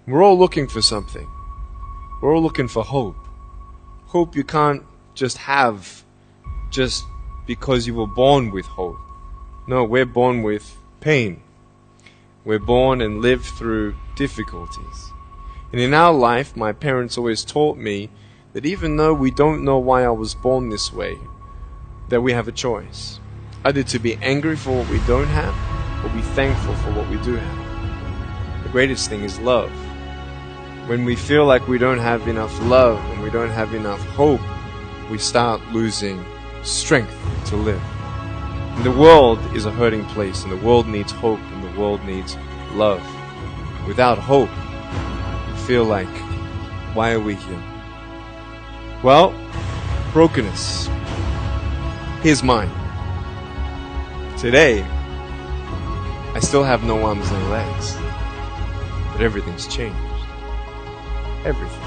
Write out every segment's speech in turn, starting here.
We're all looking for something. We're all looking for hope. Hope you can't just have just because you were born with hope. No, we're born with pain. We're born and live through difficulties. And in our life, my parents always taught me that even though we don't know why I was born this way, that we have a choice. Either to be angry for what we don't have, or be thankful for what we do have. The greatest thing is love. When we feel like we don't have enough love and we don't have enough hope, we start losing strength to live. And the world is a hurting place, and the world needs hope, and the world needs love. Without hope, we feel like, why are we here? Well, brokenness. Here's mine. Today, I still have no arms and legs, but everything's changed. Everything.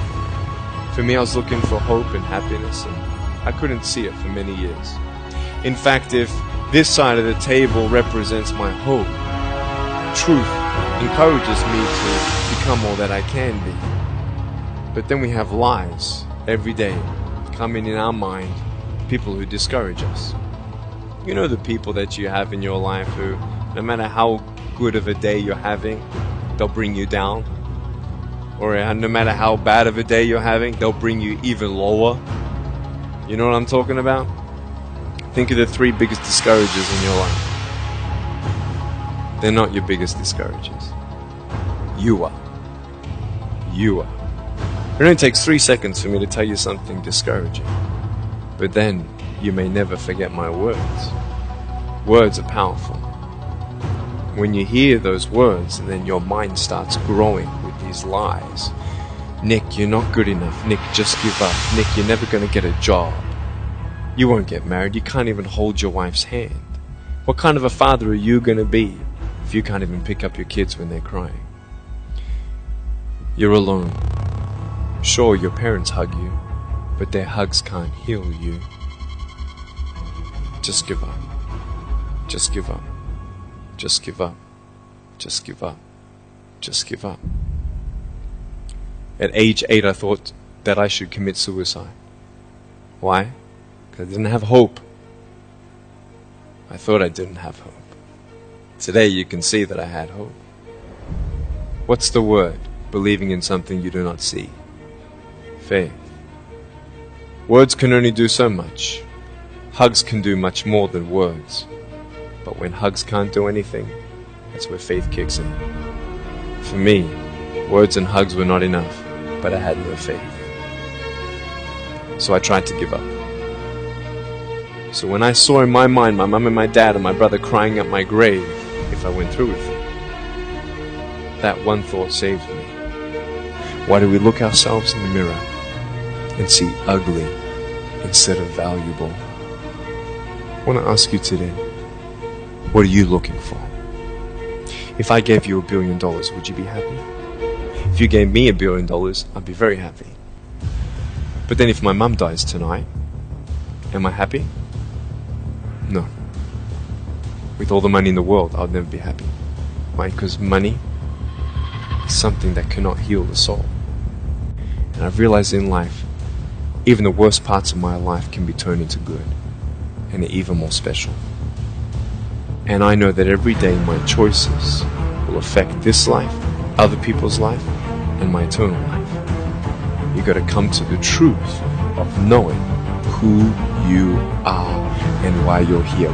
For me, I was looking for hope and happiness, and I couldn't see it for many years. In fact, if this side of the table represents my hope, truth encourages me to become all that I can be. But then we have lies every day coming in our mind, people who discourage us. You know the people that you have in your life who, no matter how good of a day you're having, they'll bring you down. Or no matter how bad of a day you're having, they'll bring you even lower. You know what I'm talking about? Think of the 3 biggest discouragers in your life. They're not your biggest discouragers. You are. You are. It only takes 3 seconds for me to tell you something discouraging. But then, you may never forget my words. Words are powerful. When you hear those words, and then your mind starts growing with these lies. Nick, you're not good enough. Nick, just give up. Nick, you're never going to get a job. You won't get married. You can't even hold your wife's hand. What kind of a father are you going to be if you can't even pick up your kids when they're crying? You're alone. Sure, your parents hug you, but their hugs can't heal you. Just give up. Just give up. Just give up. Just give up. Just give up. At age 8, I thought that I should commit suicide. Why? Because I didn't have hope. I thought I didn't have hope. Today you can see that I had hope. What's the word? Believing in something you do not see. Faith. Words can only do so much. Hugs can do much more than words. But when hugs can't do anything, that's where faith kicks in. For me, words and hugs were not enough, but I had no faith. So I tried to give up. So when I saw in my mind my mum and my dad and my brother crying at my grave if I went through with it, that one thought saved me. Why do we look ourselves in the mirror and see ugly instead of valuable? I want to ask you today, what are you looking for? If I gave you $1 billion, would you be happy? If you gave me $1 billion, I'd be very happy. But then if my mum dies tonight, am I happy? No. With all the money in the world, I'll never be happy. Why? Because money is something that cannot heal the soul. And I've realized in life, even the worst parts of my life can be turned into good, and even more special. And I know that every day my choices will affect this life, other people's life, and my eternal life. You got to come to the truth of knowing who you are and why you're here.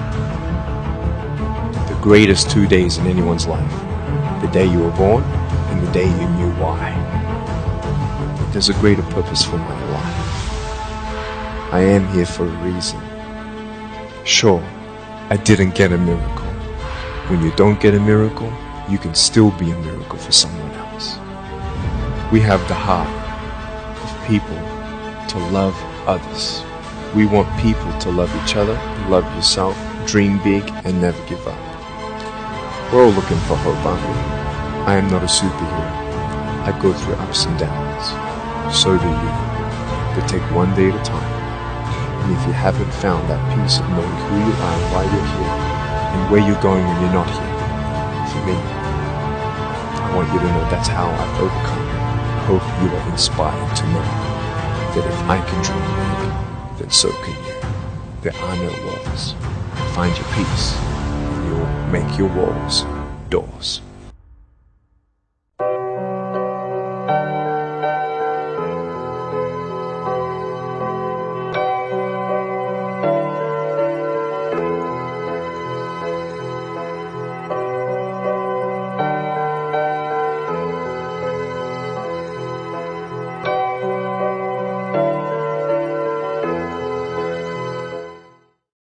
The greatest 2 days in anyone's life: the day you were born and the day you knew why. There's a greater purpose for my life. I am here for a reason. Sure, I didn't get a miracle. When you don't get a miracle, you can still be a miracle for someone else. We have the heart of people to love others. We want people to love each other, love yourself, dream big, and never give up. We're all looking for hope, aren't we? I am not a superhero. I go through ups and downs. So do you. But take one day at a time. And if you haven't found that peace of knowing who you are and why you're here, and where you're going when you're not here, for me, I want you to know that's how I've overcome. hope you are inspired to know that if I can dream big, then so can you. There are no walls. Find your peace, and you'll make your walls doors.